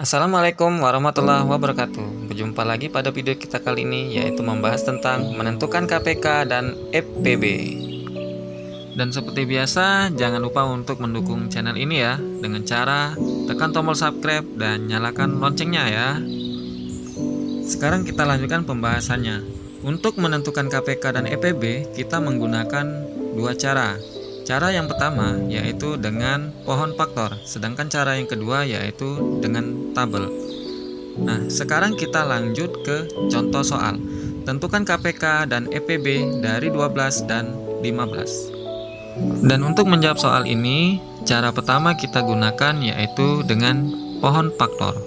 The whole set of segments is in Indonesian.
Assalamualaikum warahmatullahi wabarakatuh. Berjumpa lagi pada video kita kali ini, yaitu membahas tentang menentukan KPK dan FPB. Dan seperti biasa, jangan lupa untuk mendukung channel ini ya, dengan cara tekan tombol subscribe dan nyalakan loncengnya ya. Sekarang kita lanjutkan pembahasannya. Untuk menentukan KPK dan FPB, kita menggunakan dua cara. Cara yang pertama yaitu dengan pohon faktor, sedangkan cara yang kedua yaitu dengan tabel. Nah, sekarang kita lanjut ke contoh soal. Tentukan KPK dan FPB dari 12 dan 15. Dan untuk menjawab soal ini, cara pertama kita gunakan yaitu dengan pohon faktor.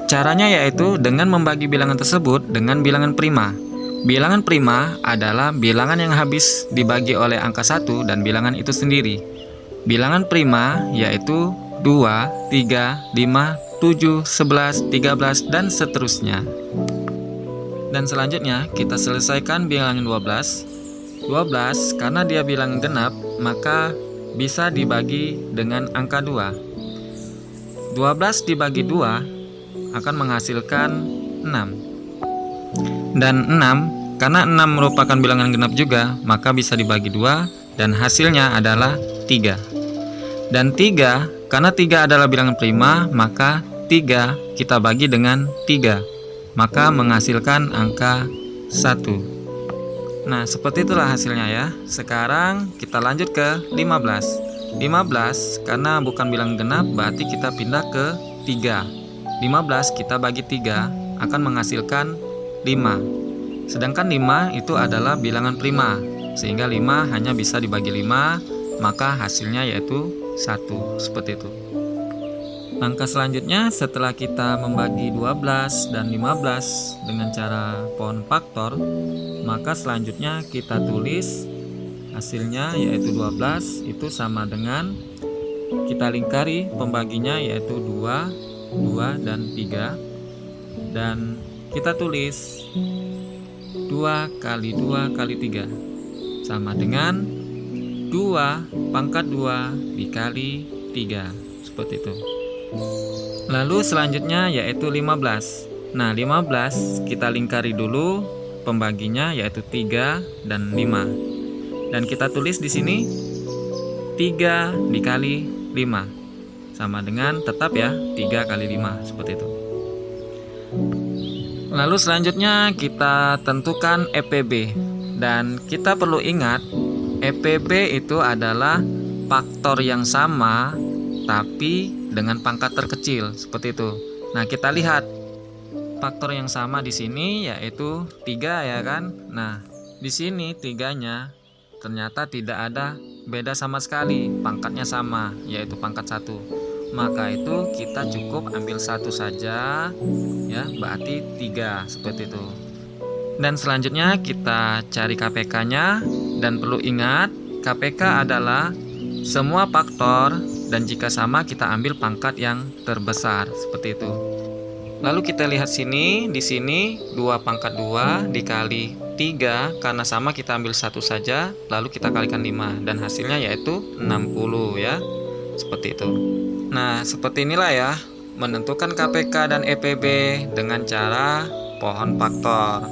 Caranya yaitu dengan membagi bilangan tersebut dengan bilangan prima. Bilangan prima adalah bilangan yang habis dibagi oleh angka 1 dan bilangan itu sendiri. Bilangan prima yaitu 2, 3, 5, 7, 11, 13, dan seterusnya. Dan selanjutnya kita selesaikan bilangan 12. 12 karena dia bilangan genap, maka bisa dibagi dengan angka 2. 12 dibagi 2 akan menghasilkan 6. Dan 6, karena 6 merupakan bilangan genap juga, maka bisa dibagi 2 dan hasilnya adalah 3. Dan 3, karena 3 adalah bilangan prima, maka 3 kita bagi dengan 3, maka menghasilkan angka 1. Nah, seperti itulah hasilnya ya. Sekarang kita lanjut ke 15. 15 karena bukan bilangan genap, berarti kita pindah ke 3. 15 kita bagi 3 akan menghasilkan 5. Sedangkan 5 itu adalah bilangan prima, sehingga 5 hanya bisa dibagi 5, maka hasilnya yaitu 1, seperti itu. Langkah selanjutnya setelah kita membagi 12 dan 15 dengan cara pohon faktor, maka selanjutnya kita tulis hasilnya yaitu 12 itu sama dengan, kita lingkari pembaginya yaitu 2, 2 dan 3, dan kita tulis 2 kali 2 kali 3 sama dengan 2 pangkat 2 dikali 3, seperti itu. Lalu selanjutnya yaitu 15. Nah, 15 kita lingkari dulu pembaginya yaitu 3 dan 5. Dan kita tulis di sini 3 dikali 5 sama dengan, tetap ya, 3 kali 5, seperti itu. Lalu selanjutnya kita tentukan FPB, dan kita perlu ingat FPB itu adalah faktor yang sama tapi dengan pangkat terkecil, seperti itu. Nah, kita lihat faktor yang sama di sini yaitu 3 ya kan. Nah, di sini 3-nya ternyata tidak ada beda sama sekali, pangkatnya sama yaitu pangkat 1. Maka itu kita cukup ambil 1 saja ya, berarti 3, seperti itu. Dan selanjutnya kita cari KPK-nya, dan perlu ingat KPK adalah semua faktor dan jika sama kita ambil pangkat yang terbesar, seperti itu. Lalu kita lihat sini, di sini 2 pangkat 2 dikali 3, karena sama kita ambil 1 saja, lalu kita kalikan 5 dan hasilnya yaitu 60 ya, seperti itu. Nah, seperti inilah ya menentukan KPK dan FPB dengan cara pohon faktor.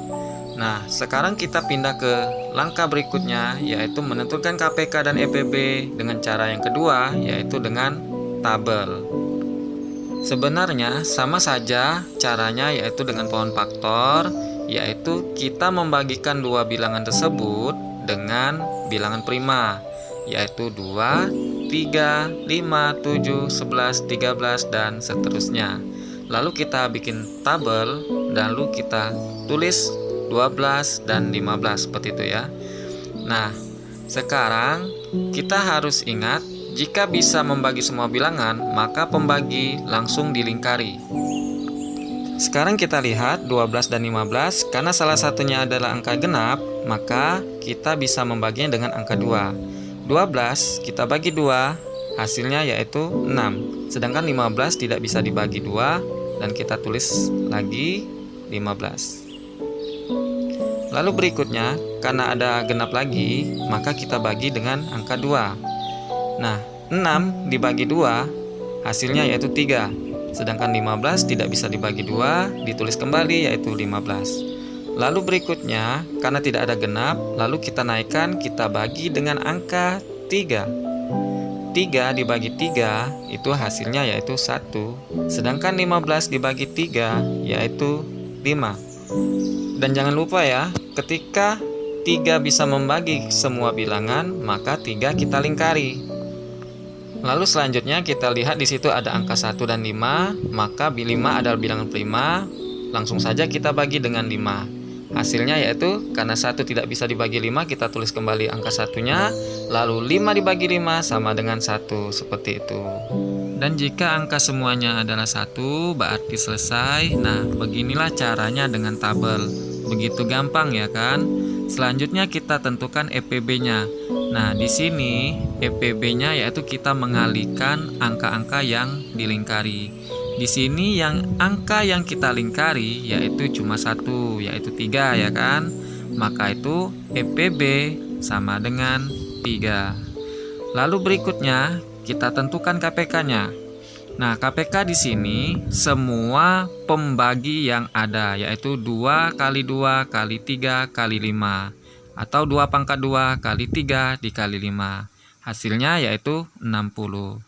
Nah, sekarang kita pindah ke langkah berikutnya yaitu menentukan KPK dan FPB dengan cara yang kedua yaitu dengan tabel. Sebenarnya sama saja caranya yaitu dengan pohon faktor, yaitu kita membagikan dua bilangan tersebut dengan bilangan prima yaitu 2, 3, 5, 7, 11, 13, dan seterusnya. Lalu kita bikin tabel, lalu kita tulis 12 dan 15 seperti itu ya. Nah, sekarang kita harus ingat jika bisa membagi semua bilangan, maka pembagi langsung dilingkari. Sekarang kita lihat 12 dan 15, karena salah satunya adalah angka genap, maka kita bisa membaginya dengan angka 2. 12 kita bagi 2, hasilnya yaitu 6. Sedangkan 15 tidak bisa dibagi 2, dan kita tulis lagi 15. Lalu berikutnya, karena ada genap lagi, maka kita bagi dengan angka 2. Nah, 6 dibagi 2, hasilnya yaitu 3. Sedangkan 15 tidak bisa dibagi 2, ditulis kembali yaitu 15. Lalu berikutnya, karena tidak ada genap, lalu kita naikkan, kita bagi dengan angka 3. 3 dibagi 3 itu hasilnya yaitu 1. Sedangkan 15 dibagi 3 yaitu 5. Dan jangan lupa ya, ketika 3 bisa membagi semua bilangan, maka 3 kita lingkari. Lalu selanjutnya kita lihat di situ ada angka 1 dan 5, maka 5 adalah bilangan prima, langsung saja kita bagi dengan 5. Hasilnya yaitu karena 1 tidak bisa dibagi 5, kita tulis kembali angka 1-nya, lalu 5 dibagi 5 sama dengan 1, seperti itu. Dan jika angka semuanya adalah 1, berarti selesai. Nah, beginilah caranya dengan tabel. Begitu gampang ya kan? Selanjutnya kita tentukan EPB-nya. Nah, di sini EPB-nya yaitu kita mengalihkan angka-angka yang dilingkari. Di sini yang angka yang kita lingkari yaitu cuma 1, yaitu 3 ya kan? Maka itu EPB sama dengan 3. Lalu berikutnya kita tentukan KPK-nya. Nah, KPK di sini semua pembagi yang ada yaitu 2 kali 2 kali 3 kali 5 atau 2 pangkat 2 kali 3 dikali 5. Hasilnya yaitu 60.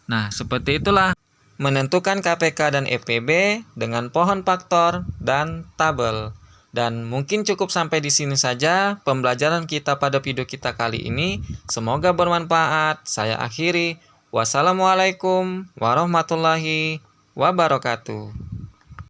Nah, seperti itulah menentukan KPK dan EPB dengan pohon faktor dan tabel. Dan mungkin cukup sampai di sini saja pembelajaran kita pada video kita kali ini. Semoga bermanfaat. Saya akhiri. Wassalamualaikum warahmatullahi wabarakatuh.